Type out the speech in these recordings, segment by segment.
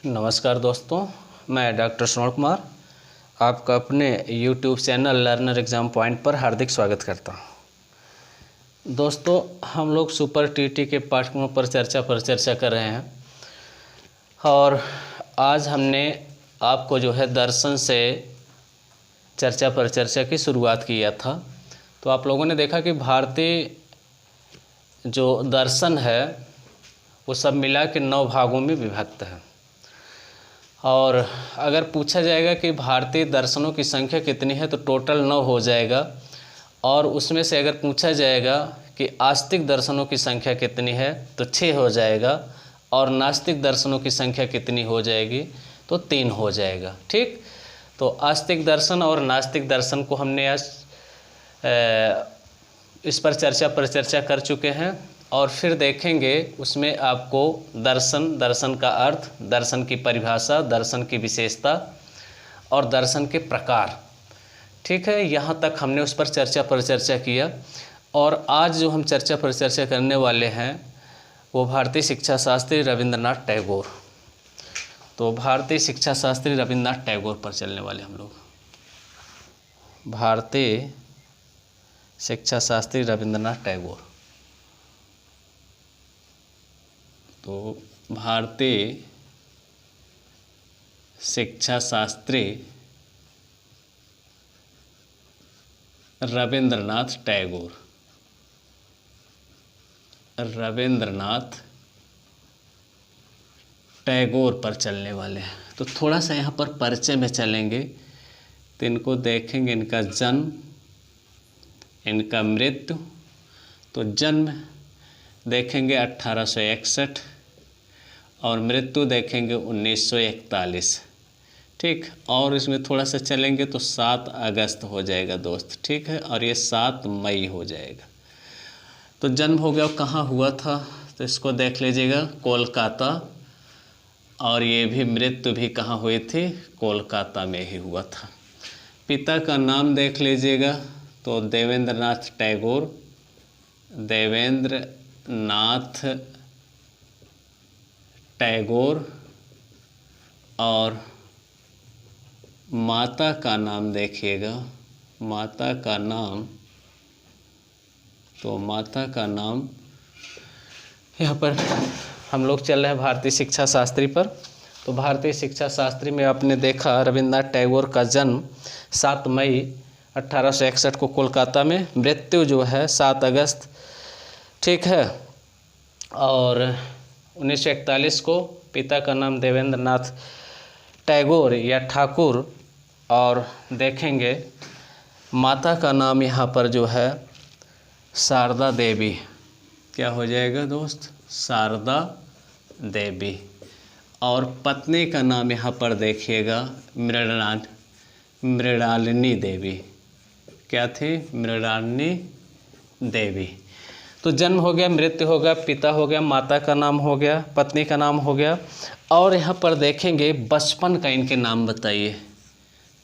नमस्कार दोस्तों, मैं डॉक्टर श्रवण कुमार आपका अपने YouTube channel learner exam point पर हार्दिक स्वागत करता हूं। दोस्तों, हम लोग सुपर टीटी के पाठ्यक्रमों पर चर्चा कर रहे हैं और आज हमने आपको दर्शन से चर्चा की शुरुआत किया था। तो आप लोगों ने देखा कि भारतीय जो दर्शन है वो सब मिला के 9 भागों में विभक्त है। और अगर पूछा जाएगा कि भारतीय दर्शनों की संख्या कितनी है तो टोटल 9 हो जाएगा। और उसमें से अगर पूछा जाएगा कि आस्तिक दर्शनों की संख्या कितनी है तो 6 हो जाएगा और नास्तिक दर्शनों की संख्या कितनी हो जाएगी तो 3 हो जाएगा। ठीक, तो आस्तिक दर्शन और नास्तिक दर्शन को हमने आज इस पर चर्चा कर चुके हैं और फिर देखेंगे उसमें आपको दर्शन का अर्थ, दर्शन की परिभाषा, दर्शन की विशेषता और दर्शन के प्रकार। ठीक है, यहाँ तक हमने उस पर चर्चा किया। और आज जो हम चर्चा करने वाले हैं वो भारतीय शिक्षा शास्त्री रविंद्रनाथ टैगोर। तो भारतीय शिक्षा शास्त्री रविंद्रनाथ टैगोर पर चलने वाले हम लोग। भारतीय शिक्षा शास्त्री रविंद्रनाथ टैगोर। तो भारतीय शिक्षा शास्त्री रविंद्रनाथ टैगोर। रविंद्रनाथ टैगोर पर चलने वाले हैं। तो थोड़ा सा यहाँ पर परिचय में चलेंगे तो इनको देखेंगे, इनका जन्म, इनका मृत्यु। तो जन्म देखेंगे 1861 और मृत्यु देखेंगे 1941। ठीक, और इसमें थोड़ा सा चलेंगे तो 7 अगस्त हो जाएगा दोस्त। ठीक है, और ये 7 मई हो जाएगा। तो जन्म हो गया, कहाँ हुआ था तो इसको देख लीजिएगा, कोलकाता। और ये भी मृत्यु भी कहाँ हुई थी, कोलकाता में ही हुआ था। पिता का नाम देख लीजिएगा तो देवेंद्रनाथ टैगोर, देवेंद्रनाथ टैगोर। और माता का नाम देखिएगा, माता का नाम, तो माता का नाम यहाँ पर हम लोग चल रहे हैं भारतीय शिक्षा शास्त्री पर। तो भारतीय शिक्षा शास्त्री में आपने देखा रविंद्रनाथ टैगोर का जन्म 7 मई 1861 को कोलकाता में, मृत्यु जो है 7 अगस्त। ठीक है, और 1941 को पिता का नाम देवेंद्रनाथ टैगोर या ठाकुर। और देखेंगे माता का नाम यहाँ पर जो है शारदा देवी। क्या हो जाएगा दोस्त, शारदा देवी। और पत्नी का नाम यहाँ पर देखिएगा मृणालिनी देवी। क्या थी, मृणालिनी देवी। तो जन्म हो गया, मृत्यु हो गया, पिता हो गया, माता का नाम हो गया, पत्नी का नाम हो गया। और यहाँ पर देखेंगे बचपन का इनके नाम बताइए।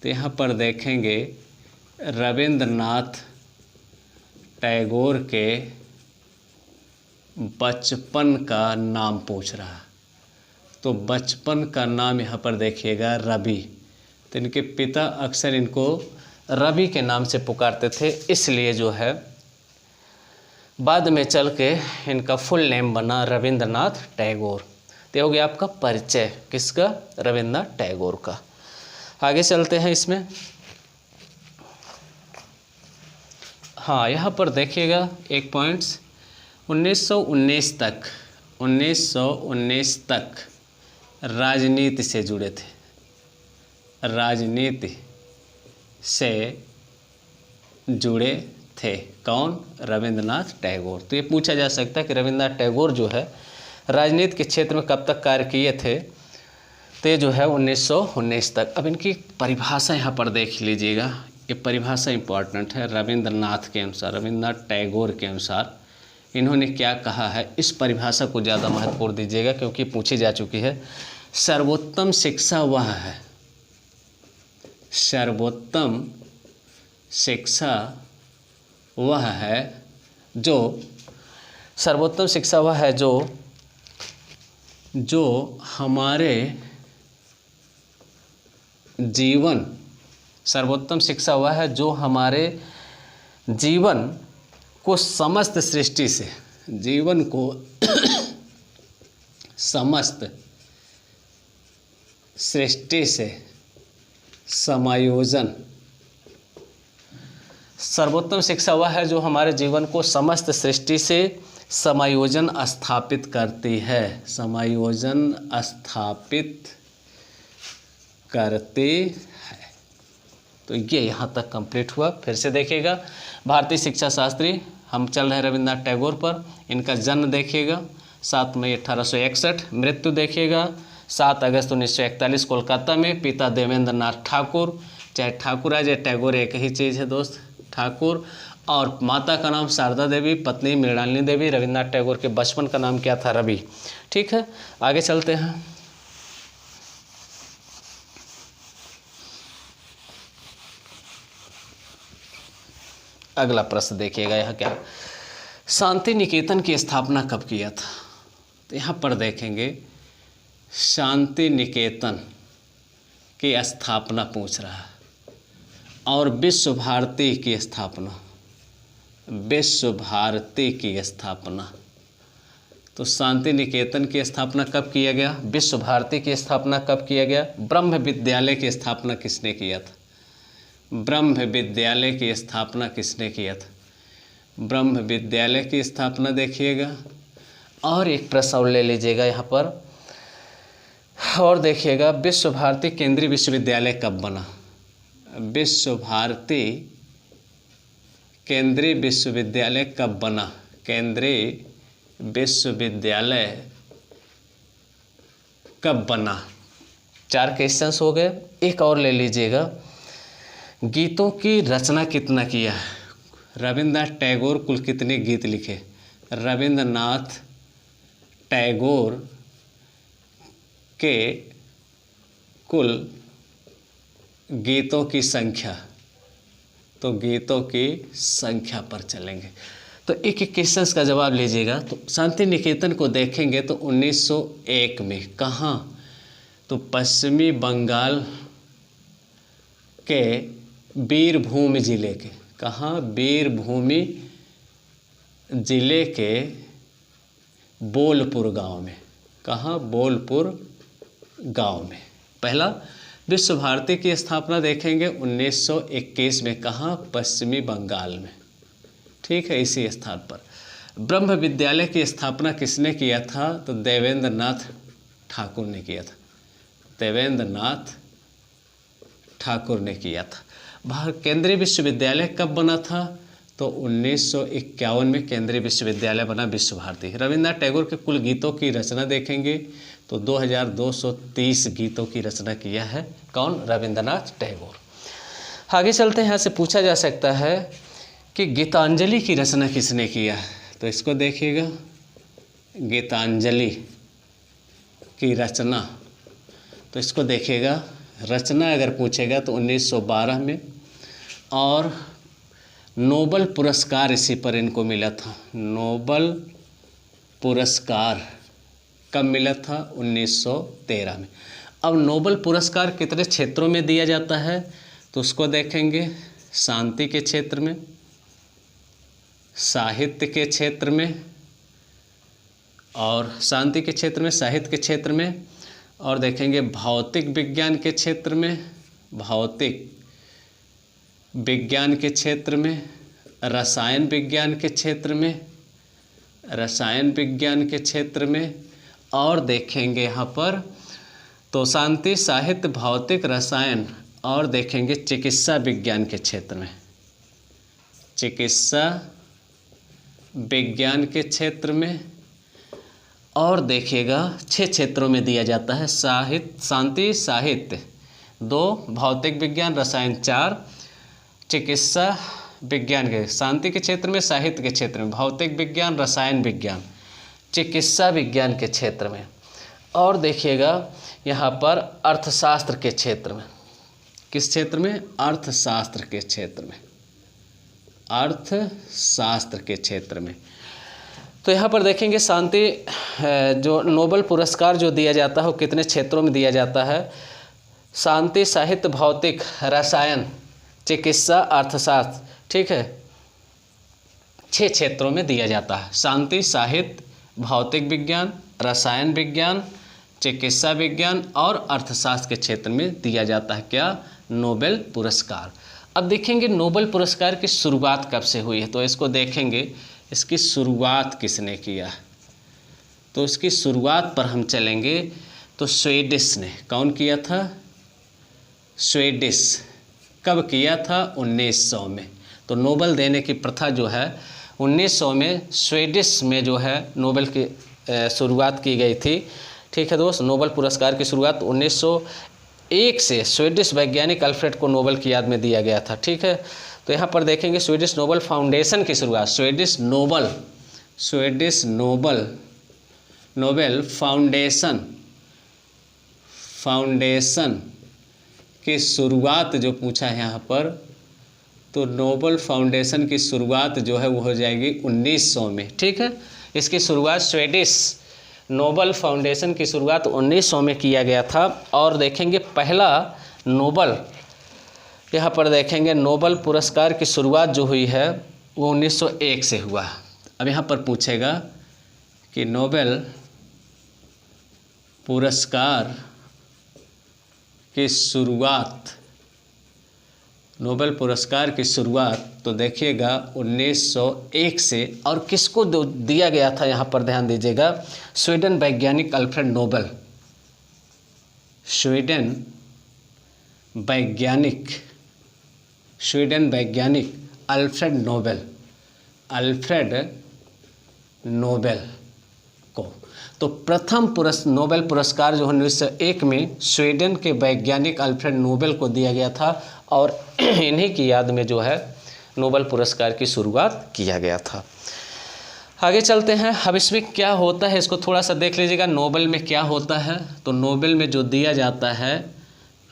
तो यहाँ पर देखेंगे रविंद्रनाथ टैगोर के बचपन का नाम पूछ रहा। तो बचपन का नाम यहाँ पर देखिएगा रवि। तो इनके पिता अक्सर इनको रवि के नाम से पुकारते थे, इसलिए जो है बाद में चल के इनका फुल नेम बना रविंद्रनाथ टैगोर। तो हो गया आपका परिचय किसका, रविंद्रनाथ टैगोर का। आगे चलते हैं इसमें। हाँ, यहाँ पर देखिएगा एक पॉइंट्स, 1919 तक राजनीति से जुड़े थे, राजनीति से जुड़े थे। कौन, रविंद्रनाथ टैगोर। तो ये पूछा जा सकता है कि रविंद्रनाथ टैगोर जो है राजनीति के क्षेत्र में कब तक कार्य किए थे। तो ये जो है 1919 तक। अब इनकी परिभाषा यहाँ पर देख लीजिएगा, ये परिभाषा इम्पॉर्टेंट है। रविंद्रनाथ के अनुसार, रविंद्रनाथ टैगोर के अनुसार इन्होंने क्या कहा है, इस परिभाषा को ज़्यादा महत्वपूर्ण दीजिएगा क्योंकि पूछी जा चुकी है। सर्वोत्तम शिक्षा वह है, सर्वोत्तम शिक्षा वह है जो, सर्वोत्तम शिक्षा वह है जो हमारे जीवन, सर्वोत्तम शिक्षा वह है जो हमारे जीवन को समस्त सृष्टि से, जीवन को समस्त सृष्टि से समायोजन, सर्वोत्तम शिक्षा वह है जो हमारे जीवन को समस्त सृष्टि से समायोजन स्थापित करती है, समायोजन स्थापित करती है। तो ये यहाँ तक कंप्लीट हुआ। फिर से देखिएगा, भारतीय शिक्षा शास्त्री, हम चल रहे हैं रविन्द्रनाथ टैगोर पर। इनका जन्म देखिएगा 7 मई 1861, मृत्यु देखिएगा 7 अगस्त 1941 कोलकाता में। पिता देवेंद्र नाथ ठाकुर, चाहे ठाकुर है चाहे टैगोर एक ही चीज़ है दोस्त, ठाकुर। और माता का नाम शारदा देवी, पत्नी मृणालिनी देवी। रविन्द्रनाथ टैगोर के बचपन का नाम क्या था? रवि। ठीक है, आगे चलते हैं। अगला प्रश्न देखिएगा, यहाँ क्या, शांति निकेतन की स्थापना कब किया था? तो यहाँ पर देखेंगे शांति निकेतन की स्थापना पूछ रहा है, और विश्व भारती की स्थापना, विश्व भारती की स्थापना। तो शांति निकेतन की स्थापना कब किया गया? विश्व भारती की स्थापना कब किया गया? ब्रह्म विद्यालय की स्थापना किसने किया था? ब्रह्म विद्यालय की स्थापना किसने किया था? ब्रह्म विद्यालय की स्थापना देखिएगा। और एक प्रश्न और ले लीजिएगा यहाँ पर, और देखिएगा, विश्व भारती केंद्रीय विश्वविद्यालय कब बना? विश्व भारती केंद्रीय विश्वविद्यालय कब बना? केंद्रीय विश्वविद्यालय कब बना? 4 क्वेश्चंस हो गए। एक और ले लीजिएगा, गीतों की रचना कितना किया है? रविन्द्रनाथ टैगोर कुल कितने गीत लिखे? रविन्द्रनाथ टैगोर के कुल गीतों की संख्या, तो गीतों की संख्या पर चलेंगे। तो एक एक क्वेश्चन का जवाब लीजिएगा। तो शांति निकेतन को देखेंगे तो 1901 में, कहाँ? तो पश्चिमी बंगाल के बीरभूम जिले के, कहाँ? बीरभूमि जिले के बोलपुर गांव में। कहाँ? बोलपुर गांव में। पहला, विश्व भारती की स्थापना देखेंगे 1921 में, कहाँ? पश्चिमी बंगाल में। ठीक है, इसी स्थान पर। ब्रह्म विद्यालय की स्थापना किसने किया था? तो देवेंद्र नाथ ठाकुर ने किया था, देवेंद्र नाथ ठाकुर ने किया था। केंद्रीय विश्वविद्यालय कब बना था? तो 1951 में केंद्रीय विश्वविद्यालय बना विश्व भारती। रविन्द्रनाथ टैगोर के कुल गीतों की रचना देखेंगे तो 2230 गीतों की रचना किया है। कौन? रविन्द्रनाथ टैगोर। आगे चलते हैं। यहाँ से पूछा जा सकता है कि गीतांजलि की रचना किसने किया है? तो इसको देखिएगा, गीतांजलि की रचना, तो इसको देखिएगा, रचना अगर पूछेगा तो 1912 में, और नोबल पुरस्कार इसी पर इनको मिला था। नोबल पुरस्कार कब मिला था? 1913 में। अब नोबल पुरस्कार कितने क्षेत्रों में दिया जाता है? तो उसको देखेंगे, शांति के क्षेत्र में, साहित्य के क्षेत्र में, और शांति के क्षेत्र में, साहित्य के क्षेत्र में, और देखेंगे भौतिक विज्ञान के क्षेत्र में, भौतिक विज्ञान के क्षेत्र में, रसायन विज्ञान के क्षेत्र में, रसायन विज्ञान के क्षेत्र में, और देखेंगे यहाँ पर तो शांति, साहित्य, भौतिक, रसायन, और देखेंगे चिकित्सा विज्ञान के क्षेत्र में, चिकित्सा विज्ञान के क्षेत्र में, और देखिएगा 6 क्षेत्रों में दिया जाता है। साहित्य, शांति, साहित्य 2, भौतिक विज्ञान, रसायन 4, चिकित्सा विज्ञान के, शांति के क्षेत्र में, साहित्य के क्षेत्र में, भौतिक विज्ञान, रसायन विज्ञान, चिकित्सा विज्ञान के क्षेत्र में, और देखिएगा यहाँ पर अर्थशास्त्र के क्षेत्र में। किस क्षेत्र में? अर्थशास्त्र के क्षेत्र में, अर्थशास्त्र के क्षेत्र में। तो यहाँ पर देखेंगे शांति जो नोबल पुरस्कार जो दिया जाता है वो कितने क्षेत्रों में दिया जाता है? शांति, साहित्य, भौतिक, रसायन, चिकित्सा, अर्थशास्त्र, ठीक है, 6 क्षेत्रों में दिया जाता है। शांति, साहित्य, भौतिक विज्ञान, रसायन विज्ञान, चिकित्सा विज्ञान और अर्थशास्त्र के क्षेत्र में दिया जाता है क्या, नोबेल पुरस्कार। अब देखेंगे नोबेल पुरस्कार की शुरुआत कब से हुई है, तो इसको देखेंगे इसकी शुरुआत किसने किया। तो इसकी शुरुआत पर हम चलेंगे तो स्वीडिश ने, कौन किया था, स्वीडिश। कब किया था, 1900 में। तो नोबेल देने की प्रथा जो है 1900 में स्वीडिश में जो है नोबेल की शुरुआत की गई थी। ठीक है दोस्त, नोबेल पुरस्कार की शुरुआत 1901 से स्वीडिश वैज्ञानिक अल्फ्रेड को नोबेल की याद में दिया गया था। ठीक है, तो यहाँ पर देखेंगे स्वीडिश नोबेल फाउंडेशन की शुरुआत, स्वीडिश नोबेल फाउंडेशन की शुरुआत जो पूछा है यहाँ पर, तो नोबेल फाउंडेशन की शुरुआत जो है वो हो जाएगी 1900 में। ठीक है, इसकी शुरुआत स्वीडिश नोबेल फाउंडेशन की शुरुआत 1900 में किया गया था। और देखेंगे पहला नोबेल, यहाँ पर देखेंगे नोबेल पुरस्कार की शुरुआत जो हुई है वो 1901 से हुआ। अब यहाँ पर पूछेगा कि नोबेल पुरस्कार की शुरुआत, नोबेल पुरस्कार की शुरुआत तो देखिएगा 1901 से, और किसको दिया गया था यहाँ पर ध्यान दीजिएगा, स्वीडन वैज्ञानिक अल्फ्रेड नोबेल, स्वीडन वैज्ञानिक अल्फ्रेड नोबेल को। तो प्रथम नोबेल पुरस्कार जो 1901 में स्वीडन के वैज्ञानिक अल्फ्रेड नोबेल को दिया गया था, और इन्हीं की याद में जो है नोबेल पुरस्कार की शुरुआत किया गया था। आगे चलते हैं। अब इसमें क्या होता है इसको थोड़ा सा देख लीजिएगा, नोबेल में क्या होता है। तो नोबेल में जो दिया जाता है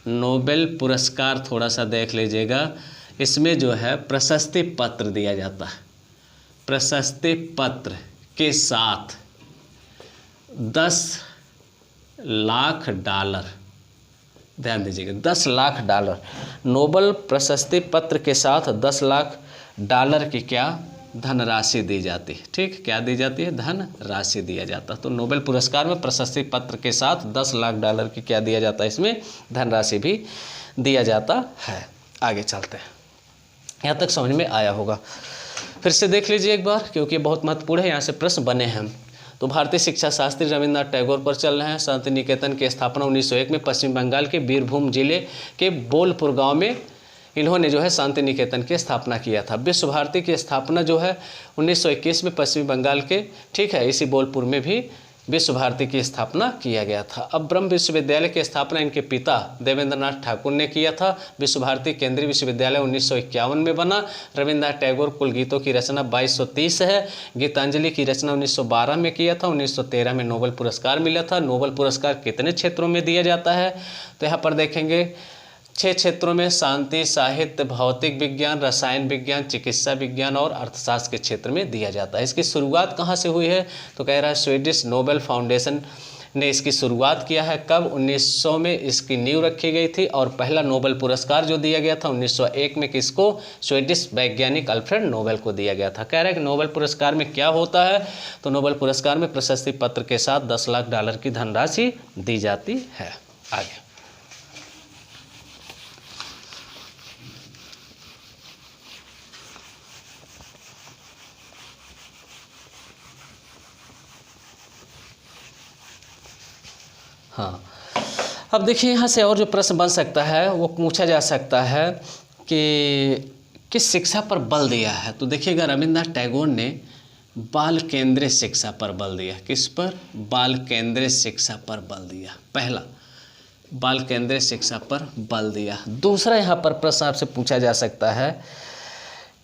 नोबेल पुरस्कार, थोड़ा सा देख लीजिएगा, इसमें जो है प्रशस्ति पत्र दिया जाता है। प्रशस्ति पत्र के साथ 10 लाख डॉलर, ध्यान दीजिएगा, 10 लाख डॉलर, नोबेल प्रशस्ति पत्र के साथ 10 लाख डॉलर की क्या धनराशि दी जाती है। ठीक, क्या दी जाती है, धनराशि दिया जाता है। तो नोबेल पुरस्कार में प्रशस्ति पत्र के साथ 10 लाख डॉलर की क्या दिया जाता है, इसमें धनराशि भी दिया जाता है। आगे चलते हैं, यहाँ तक समझ में आया होगा। फिर से देख लीजिए एक बार, क्योंकि बहुत महत्वपूर्ण है, यहाँ से प्रश्न बने हैं। तो भारतीय शिक्षा शास्त्री रविन्द्रनाथ टैगोर पर चल रहे हैं। शांति निकेतन की स्थापना 1901 में पश्चिम बंगाल के बीरभूम जिले के बोलपुर गांव में इन्होंने जो है शांति निकेतन की स्थापना किया था। विश्व भारती की स्थापना जो है 1921 में पश्चिम बंगाल के, ठीक है, इसी बोलपुर में भी विश्व भारती की स्थापना किया गया था। अब ब्रह्म विश्वविद्यालय की स्थापना इनके पिता देवेंद्रनाथ ठाकुर ने किया था। विश्व भारती केंद्रीय विश्वविद्यालय 1951 में बना। रविन्द्रनाथ टैगोर कुल गीतों की रचना 2230 है। गीतांजलि की रचना 1912 में किया था। 1913 में नोबेल पुरस्कार मिला था। नोबेल पुरस्कार कितने क्षेत्रों में दिया जाता है, तो यहाँ पर देखेंगे 6 क्षेत्रों में, शांति, साहित्य, भौतिक विज्ञान, रसायन विज्ञान, चिकित्सा विज्ञान और अर्थशास्त्र के क्षेत्र में दिया जाता है। इसकी शुरुआत कहाँ से हुई है, तो कह रहा है स्वीडिश नोबेल फाउंडेशन ने इसकी शुरुआत किया है। कब, 1900 में इसकी नींव रखी गई थी। और पहला नोबेल पुरस्कार जो दिया गया था 1901 में किसको, स्वीडिश वैज्ञानिक अल्फ्रेड नोबेल को दिया गया था। कह रहा है कि नोबेल पुरस्कार में क्या होता है, तो नोबेल पुरस्कार में प्रशस्ति पत्र के साथ 10 लाख डॉलर की धनराशि दी जाती है। आगे हाँ, अब देखिए यहाँ से और जो प्रश्न बन सकता है वो पूछा जा सकता है कि किस शिक्षा पर बल दिया है। तो देखिएगा रविन्द्रनाथ टैगोर ने बाल केंद्रित शिक्षा पर बल दिया। किस पर, बाल केंद्रित शिक्षा पर बल दिया। पहला, बाल केंद्रित शिक्षा पर बल दिया। दूसरा, यहाँ पर प्रश्न आपसे पूछा जा सकता है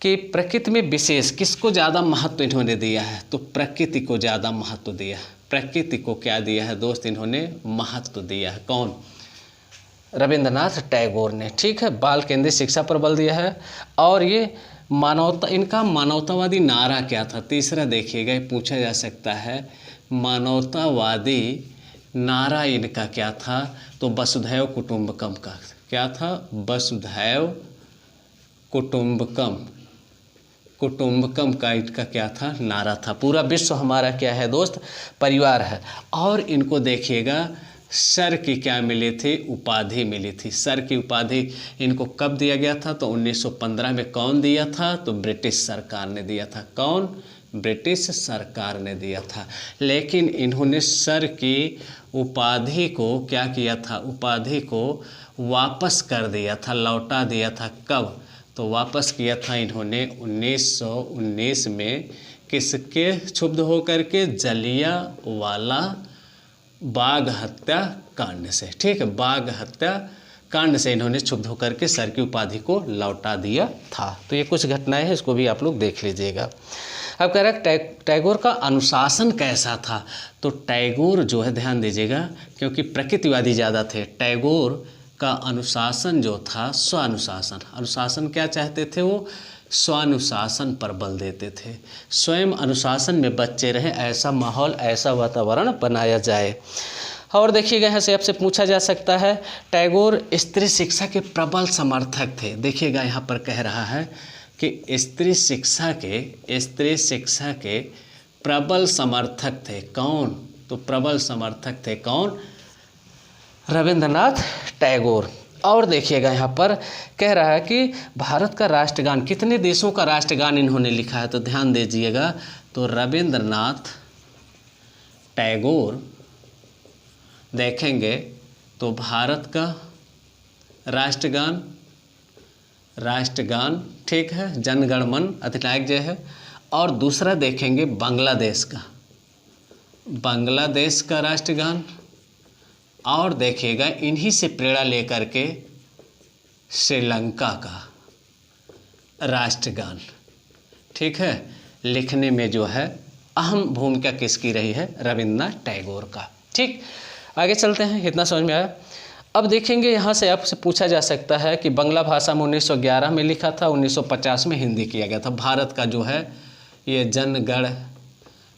कि प्रकृति में विशेष किसको ज़्यादा महत्व इन्होंने दिया है, तो प्रकृति को ज़्यादा महत्व दिया। प्रकृति को क्या दिया है दोस्त, इन्होंने महत्व दिया है। कौन, रविन्द्रनाथ टैगोर ने। ठीक है, बाल केंद्रित शिक्षा पर बल दिया है। और ये मानवता, इनका मानवतावादी नारा क्या था। तीसरा देखिएगा, पूछा जा सकता है मानवतावादी नारा इनका क्या था, तो वसुधैव कुटुंबकम का क्या था, वसुधैव कुटुंबकम, कुटुंबकम का इनका क्या था, नारा था। पूरा विश्व हमारा क्या है दोस्त, परिवार है। और इनको देखिएगा सर की क्या मिली थी, उपाधि मिली थी। सर की उपाधि इनको कब दिया गया था, तो 1915 में। कौन दिया था, तो ब्रिटिश सरकार ने दिया था। कौन, ब्रिटिश सरकार ने दिया था। लेकिन इन्होंने सर की उपाधि को क्या किया था, उपाधि को वापस कर दिया था, लौटा दिया था। कब, तो वापस किया था इन्होंने 1919 में। किसके क्षुब्ध होकर के, जलियांवाला बाग हत्या कांड से। ठीक है, बाग हत्या कांड से इन्होंने क्षुब्ध होकर के सर की उपाधि को लौटा दिया था। तो ये कुछ घटनाएं हैं, इसको भी आप लोग देख लीजिएगा। अब कह रहा है टैगोर का अनुशासन कैसा था, तो टैगोर जो है, ध्यान दीजिएगा क्योंकि प्रकृतिवादी ज़्यादा थे। टैगोर का अनुशासन जो था, स्वानुशासन। अनुशासन क्या चाहते थे वो, स्वानुशासन पर बल देते थे। स्वयं अनुशासन में बच्चे रहें, ऐसा माहौल, ऐसा वातावरण बनाया जाए। और देखिएगा यहाँ से आपसे पूछा जा सकता है, टैगोर स्त्री शिक्षा के प्रबल समर्थक थे। देखिएगा यहाँ पर कह रहा है कि स्त्री शिक्षा के प्रबल समर्थक थे। कौन, तो प्रबल समर्थक थे कौन, रविंद्रनाथ टैगोर। और देखिएगा यहाँ पर कह रहा है कि भारत का राष्ट्रगान, कितने देशों का राष्ट्रगान इन्होंने लिखा है, तो ध्यान दीजिएगा, तो रविंद्रनाथ टैगोर देखेंगे तो भारत का राष्ट्रगान ठीक है, जनगण मन अधिनायक जय है। और दूसरा देखेंगे बांग्लादेश का राष्ट्रगान। और देखिएगा इन्हीं से प्रेरणा लेकर के श्रीलंका का राष्ट्रगान, ठीक है, लिखने में जो है अहम भूमिका किसकी रही है, रविंद्रनाथ टैगोर का। ठीक, आगे चलते हैं, इतना समझ में आया। अब देखेंगे यहाँ से आपसे पूछा जा सकता है कि बांग्ला भाषा में 1911 में लिखा था, 1950 में हिंदी किया गया था। भारत का जो है ये जनगण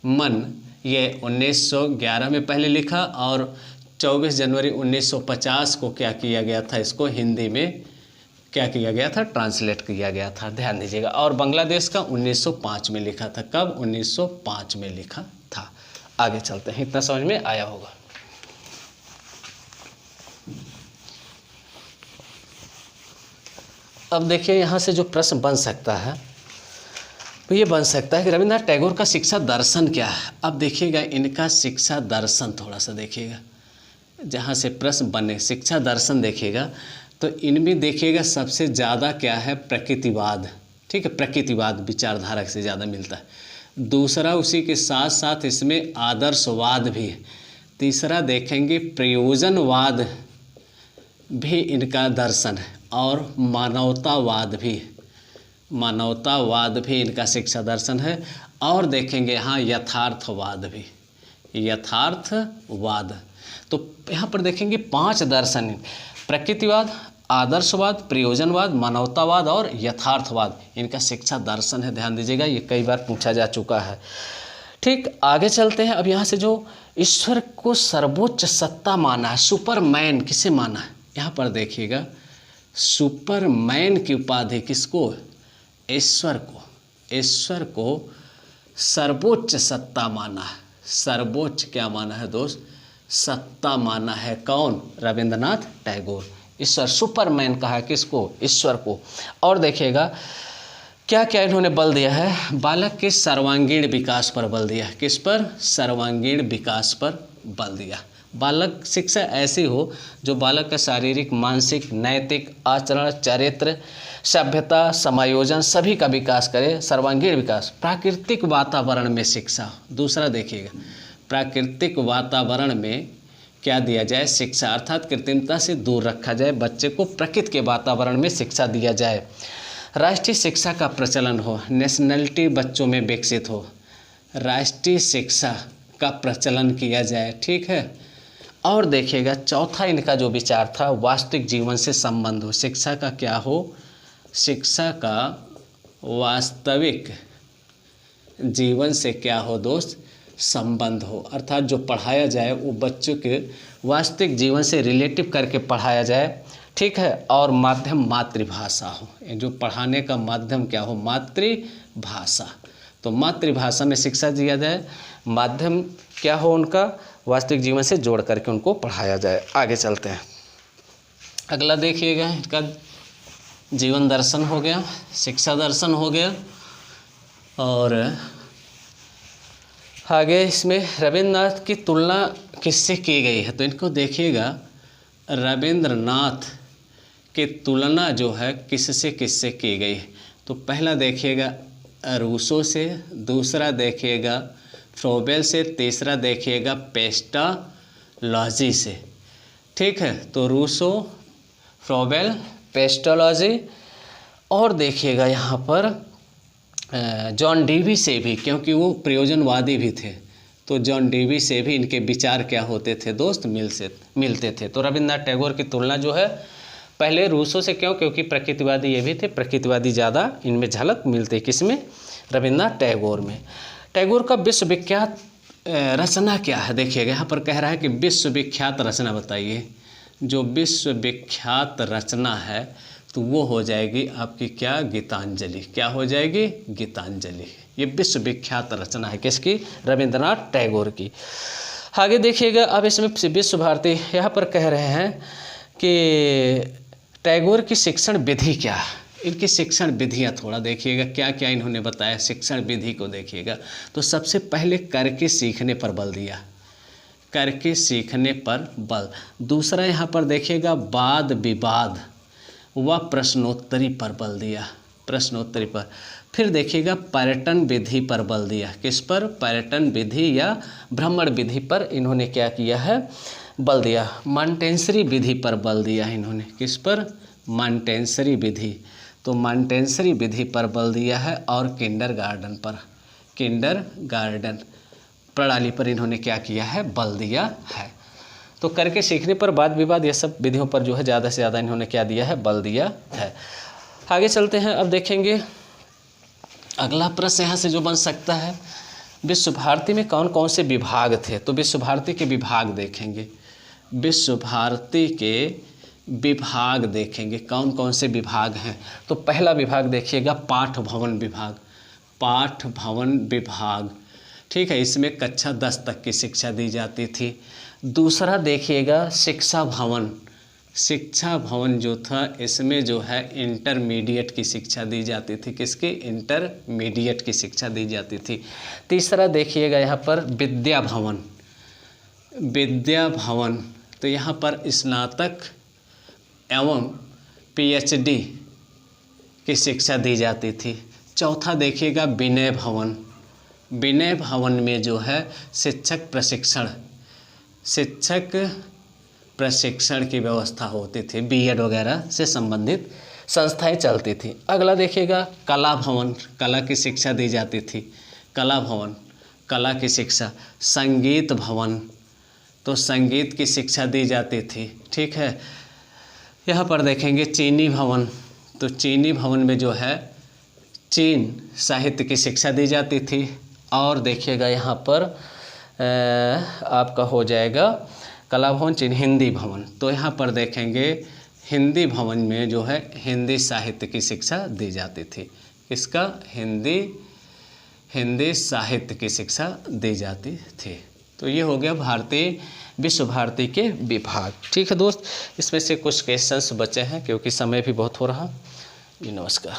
मन, ये 1911 में पहले लिखा और 24 जनवरी 1950 को क्या किया गया था, इसको हिंदी में क्या किया गया था, ट्रांसलेट किया गया था। ध्यान दीजिएगा। और बांग्लादेश का 1905 में लिखा था। कब, 1905 में लिखा था। आगे चलते हैं, इतना समझ में आया होगा। अब देखिए यहाँ से जो प्रश्न बन सकता है तो ये बन सकता है कि रविंद्रनाथ टैगोर का शिक्षा दर्शन क्या है। अब देखिएगा इनका शिक्षा दर्शन थोड़ा सा देखिएगा, जहाँ से प्रश्न बने शिक्षा दर्शन देखिएगा तो इनमें देखिएगा सबसे ज़्यादा क्या है, प्रकृतिवाद। ठीक है, प्रकृतिवाद विचारधारा से ज़्यादा मिलता है। दूसरा उसी के साथ साथ इसमें आदर्शवाद भी है। तीसरा देखेंगे प्रयोजनवाद भी इनका दर्शन है और मानवतावाद भी इनका शिक्षा दर्शन है। और देखेंगे यहाँ यथार्थवाद भी, यथार्थवाद। तो यहाँ पर देखेंगे 5 दर्शन, प्रकृतिवाद, आदर्शवाद, प्रयोजनवाद, मानवतावाद और यथार्थवाद, इनका शिक्षा दर्शन है। ध्यान दीजिएगा, ये कई बार पूछा जा चुका है। ठीक, आगे चलते हैं। अब यहाँ से जो ईश्वर को सर्वोच्च सत्ता माना है, सुपरमैन किसे माना है, यहाँ पर देखिएगा सुपरमैन की उपाधि किसको, ईश्वर को सर्वोच्च सत्ता माना है। सर्वोच्च क्या माना है दोस्त, सत्ता माना है। कौन, रविंद्रनाथ टैगोर। ईश्वर, सुपरमैन कहा है किसको, ईश्वर को। और देखिएगा क्या क्या इन्होंने बल दिया है, बालक के सर्वांगीण विकास पर बल दिया। किस पर, सर्वांगीण विकास पर बल दिया। बालक शिक्षा ऐसी हो जो बालक का शारीरिक, मानसिक, नैतिक, आचरण, चरित्र, सभ्यता, समायोजन सभी का विकास करे, सर्वांगीण विकास। प्राकृतिक वातावरण में शिक्षा। दूसरा देखिएगा, प्राकृतिक वातावरण में क्या दिया जाए, शिक्षा, अर्थात कृत्रिमता से दूर रखा जाए, बच्चे को प्रकृति के वातावरण में शिक्षा दिया जाए। राष्ट्रीय शिक्षा का प्रचलन हो, नेशनलिटी बच्चों में विकसित हो, राष्ट्रीय शिक्षा का प्रचलन किया जाए। ठीक है। और देखिएगा चौथा इनका जो विचार था, वास्तविक जीवन से संबंध हो। शिक्षा का क्या हो, शिक्षा का वास्तविक जीवन से क्या हो दोस्त, संबंध हो, अर्थात जो पढ़ाया जाए वो बच्चों के वास्तविक जीवन से रिलेटिव करके पढ़ाया जाए, ठीक है। और माध्यम मातृभाषा हो, जो पढ़ाने का माध्यम क्या हो, मातृभाषा। तो मातृभाषा में शिक्षा दिया जाए, माध्यम क्या हो उनका, वास्तविक जीवन से जोड़ करके उनको पढ़ाया जाए। आगे चलते हैं, अगला देखिएगा, इनका जीवन दर्शन हो गया, शिक्षा दर्शन हो गया, और आगे इसमें रविंद्रनाथ की तुलना किससे की गई है। तो इनको देखिएगा, रविंद्रनाथ की तुलना जो है किससे किससे की गई है। तो पहला देखिएगा रूसो से, दूसरा देखिएगा फ्रोबेल से, तीसरा देखिएगा पेस्टालॉजी से, ठीक है। तो रूसो, फ्रोबेल, पेस्टालॉजी, और देखिएगा यहाँ पर जॉन डीवी से भी, क्योंकि वो प्रयोजनवादी भी थे, तो जॉन डीवी से भी इनके विचार क्या होते थे दोस्त, मिलते थे। तो रविंद्रनाथ टैगोर की तुलना जो है पहले रूसो से, क्यों, क्योंकि प्रकृतिवादी ये भी थे, प्रकृतिवादी ज़्यादा इनमें झलक मिलती, किसमें, रविंद्रनाथ टैगोर में। टैगोर का विश्वविख्यात रचना क्या है, देखिएगा यहाँ पर कह रहा है कि विश्वविख्यात रचना बताइए। जो विश्वविख्यात रचना है तो वो हो जाएगी आपकी क्या, गीतांजलि। क्या हो जाएगी, गीतांजलि। ये विश्वविख्यात रचना है किसकी, रविंद्रनाथ टैगोर की। आगे देखिएगा, अब इसमें विश्व भारती यहाँ पर कह रहे हैं कि टैगोर की शिक्षण विधि क्या है, इनकी शिक्षण विधियाँ थोड़ा देखिएगा, क्या क्या इन्होंने बताया शिक्षण विधि को देखिएगा। तो सबसे पहले करके सीखने पर बल दिया, करके सीखने पर बल। दूसरा यहाँ पर देखिएगा वाद विवाद व प्रश्नोत्तरी पर बल दिया, प्रश्नोत्तरी पर। फिर देखिएगा पर्यटन विधि पर बल दिया, किस पर, पर्यटन विधि या भ्रमण विधि पर इन्होंने क्या किया है, बल दिया। मॉन्टेसरी विधि पर बल दिया इन्होंने, किस पर, मॉन्टेसरी विधि। तो मॉन्टेसरी विधि पर बल दिया है, और किंडरगार्टन पर, किंडरगार्टन प्रणाली पर इन्होंने क्या किया है, बल दिया है। तो करके सीखने पर, वाद विवाद, ये सब विधियों पर जो है ज़्यादा से ज़्यादा इन्होंने क्या दिया है, बल दिया है। आगे चलते हैं, अब देखेंगे अगला प्रश्न यहाँ से जो बन सकता है, विश्व भारती में कौन कौन से विभाग थे। तो विश्व भारती के विभाग देखेंगे, विश्व भारती के विभाग देखेंगे, कौन कौन से विभाग हैं। तो पहला विभाग देखिएगा पाठ भवन विभाग, पाठ भवन विभाग, ठीक है। इसमें कक्षा 10 तक की शिक्षा दी जाती थी। दूसरा देखिएगा शिक्षा भवन, शिक्षा भवन जो था इसमें जो है इंटरमीडिएट की शिक्षा दी जाती थी, किसकी, इंटरमीडिएट की शिक्षा दी जाती थी। तीसरा देखिएगा यहाँ पर विद्या भवन, विद्या भवन, तो यहाँ पर स्नातक एवं पीएचडी की शिक्षा दी जाती थी। चौथा देखिएगा विनय भवन, विनय भवन में जो है शिक्षक प्रशिक्षण की व्यवस्था होती थी, बीएड वगैरह से संबंधित संस्थाएं चलती थी। अगला देखिएगा कला भवन, कला की शिक्षा दी जाती थी, कला भवन, कला की शिक्षा। संगीत भवन, तो संगीत की शिक्षा दी जाती थी, ठीक है। यहाँ पर देखेंगे चीनी भवन, तो चीनी भवन में जो है चीन साहित्य की शिक्षा दी जाती थी। और देखिएगा यहाँ पर आपका हो जाएगा कला भवन, चीन, हिंदी भवन, तो यहाँ पर देखेंगे हिंदी भवन में जो है हिंदी साहित्य की शिक्षा दी जाती थी, इसका हिंदी साहित्य की शिक्षा दी जाती थी। तो ये हो गया भारतीय विश्व भारती के विभाग, ठीक है दोस्त। इसमें से कुछ क्वेश्चंस बचे हैं क्योंकि समय भी बहुत हो रहा। जी नमस्कार।